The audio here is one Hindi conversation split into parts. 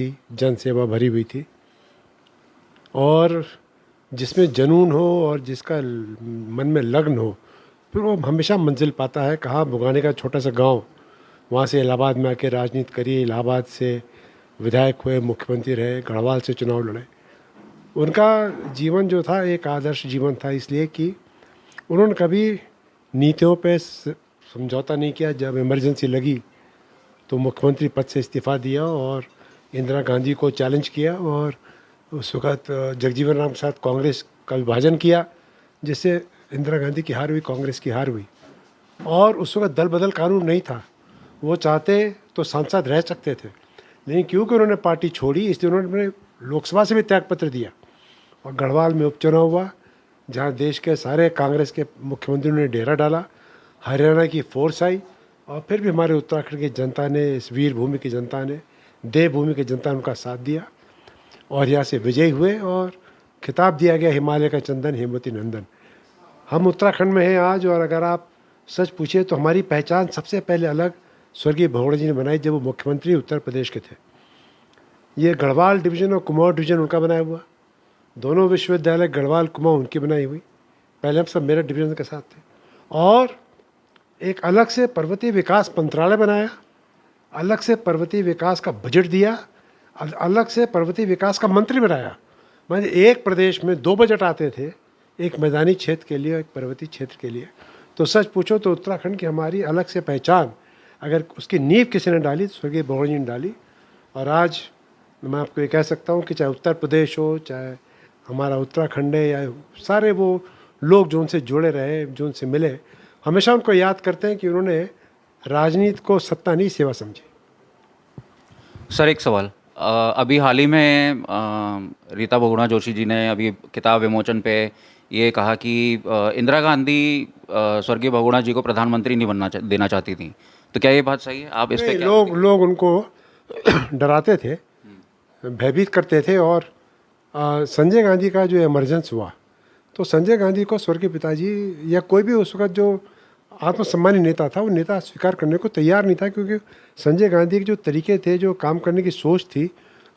जन सेवा भरी हुई थी और जिसमें जुनून हो और जिसका मन में लगन हो फिर वो हमेशा मंजिल पाता है। कहाँ बुगाने का छोटा सा गांव, वहाँ से इलाहाबाद में आके राजनीति करी, इलाहाबाद से विधायक हुए, मुख्यमंत्री रहे, गढ़वाल से चुनाव लड़े। उनका जीवन जो था एक आदर्श जीवन था, इसलिए कि उन्होंने कभी नीतियों पे समझौता नहीं किया। जब इमरजेंसी लगी तो मुख्यमंत्री पद से इस्तीफ़ा दिया और इंदिरा गांधी को चैलेंज किया और उस वक़्त जगजीवन राम के साथ कांग्रेस का विभाजन किया, जिससे इंदिरा गांधी की हार हुई, कांग्रेस की हार हुई। और उस वक़्त दल बदल कानून नहीं था, वो चाहते तो सांसद रह सकते थे, लेकिन क्योंकि उन्होंने पार्टी छोड़ी इसलिए उन्होंने लोकसभा से भी त्यागपत्र दिया और गढ़वाल में उपचुनाव हुआ, जहाँ देश के सारे कांग्रेस के मुख्यमंत्रियों ने डेरा डाला। हरियाणा की फोर्स आई और फिर भी हमारे उत्तराखंड की जनता ने, इस वीर भूमि की जनता ने, देवभूमि की जनता ने उनका साथ दिया और यहाँ से विजयी हुए और खिताब दिया गया हिमालय का चंदन, हेमवती नंदन। हम उत्तराखंड में हैं आज, और अगर आप सच पूछे तो हमारी पहचान सबसे पहले अलग स्वर्गीय बहुगुणा जी ने बनाई जब वो मुख्यमंत्री उत्तर प्रदेश के थे। ये गढ़वाल डिवीज़न और कुमाऊँ डिवीज़न उनका बनाया हुआ, दोनों विश्वविद्यालय गढ़वाल कुमाऊँ उनकी बनाई हुई। पहले हम सब मेरठ डिवीज़न के साथ थे और एक अलग से पर्वतीय विकास मंत्रालय बनाया, अलग से पर्वतीय विकास का बजट दिया, अलग से पर्वतीय विकास का मंत्री बनाया। माने एक प्रदेश में दो बजट आते थे, एक मैदानी क्षेत्र के लिए, एक पर्वतीय क्षेत्र के लिए। तो सच पूछो तो उत्तराखंड की हमारी अलग से पहचान, अगर उसकी नींव किसी ने डाली तो स्वर्गीय बहुगुणा जी ने डाली। और आज मैं आपको ये कह सकता हूँ कि चाहे उत्तर प्रदेश हो, चाहे हमारा उत्तराखंड है, या सारे वो लोग जो उनसे जुड़े रहे, जो उनसे मिले, हमेशा उनको याद करते हैं कि उन्होंने राजनीति को सत्ता नहीं सेवा समझी। सर एक सवाल, अभी हाल ही में रीता बहुगुणा जोशी जी ने अभी किताब विमोचन पे ये कहा कि इंदिरा गांधी स्वर्गीय बहुगुणा जी को प्रधानमंत्री नहीं देना चाहती थी, तो क्या ये बात सही है? आप इस पे क्या लोग उनको डराते थे, भयभीत करते थे। और संजय गांधी का जो इमरजेंस हुआ तो संजय गांधी को स्वर्गीय पिताजी या कोई भी उस वक्त जो आत्मसम्मानी नेता था वो नेता स्वीकार करने को तैयार नहीं था, क्योंकि संजय गांधी के जो तरीके थे, जो काम करने की सोच थी,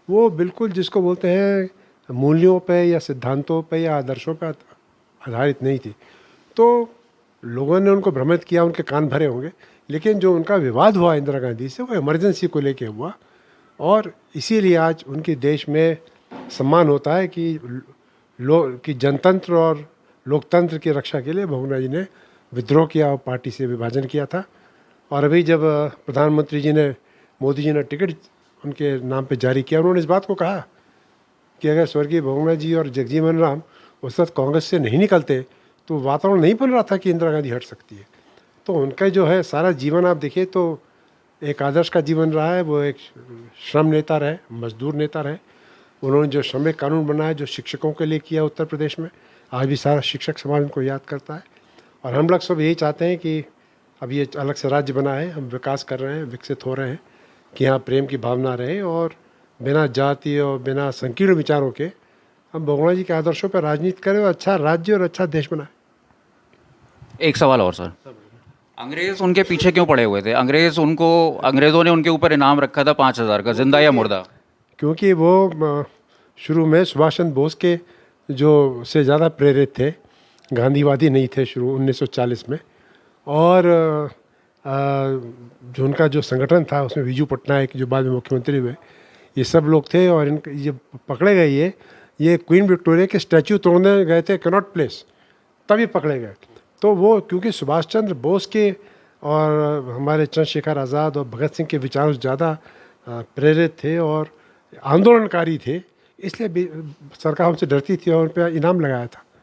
वो बिल्कुल जिसको बोलते हैं मूल्यों पे या सिद्धांतों पे या आदर्शों पे आधारित नहीं थी। तो लोगों ने उनको भ्रमित किया, उनके कान भरे होंगे, लेकिन जो उनका विवाद हुआ इंदिरा गांधी से वो इमरजेंसी को लेके हुआ। और इसीलिए आज उनके देश में सम्मान होता है कि जनतंत्र और लोकतंत्र की रक्षा के लिए बहुगुणा जी ने विद्रोह किया और पार्टी से विभाजन किया था। और अभी जब प्रधानमंत्री जी ने, मोदी जी ने टिकट उनके नाम पे जारी किया, उन्होंने इस बात को कहा कि अगर स्वर्गीय बहुगुणा जी और जगजीवन राम उस वक्त कांग्रेस से नहीं निकलते तो वातावरण नहीं बन रहा था कि इंदिरा गांधी हट सकती है। तो उनका जो है सारा जीवन आप देखिए तो एक आदर्श का जीवन रहा है। वो एक श्रम नेता रहे, मजदूर नेता रहे। उन्होंने जो श्रमिक कानून बनाया, जो शिक्षकों के लिए किया उत्तर प्रदेश में, आज भी सारा शिक्षक समाज उनको याद करता है। और हम लोग सब यही चाहते हैं कि अब ये अलग से राज्य बना है, हम विकास कर रहे हैं, विकसित हो रहे हैं, कि यहाँ प्रेम की भावना रहे और बिना जाति और बिना संकीर्ण विचारों के हम बहुगुणा जी के आदर्शों पर राजनीति करें और अच्छा राज्य और अच्छा देश बनाए। एक सवाल और सर, अंग्रेज उनके पीछे क्यों पड़े हुए थे? अंग्रेज़ों ने उनके ऊपर इनाम रखा था 5,000 का, जिंदा या मुर्दा? क्योंकि वो शुरू में सुभाष चंद्र बोस के जो से ज़्यादा प्रेरित थे, गांधीवादी नहीं थे शुरू 1940 में। और जो उनका जो संगठन था उसमें विजू पटनायक जो बाद में मुख्यमंत्री हुए, ये सब लोग थे। और इनके ये पकड़े गए, ये क्वीन विक्टोरिया के स्टैचू तोड़ने गए थे कनॉट प्लेस, तभी पकड़े गए। तो वो क्योंकि सुभाष चंद्र बोस के और हमारे चंद्रशेखर आज़ाद और भगत सिंह के विचारों से ज़्यादा प्रेरित थे और आंदोलनकारी थे, इसलिए सरकार उनसे डरती थी और उन पर इनाम लगाया था।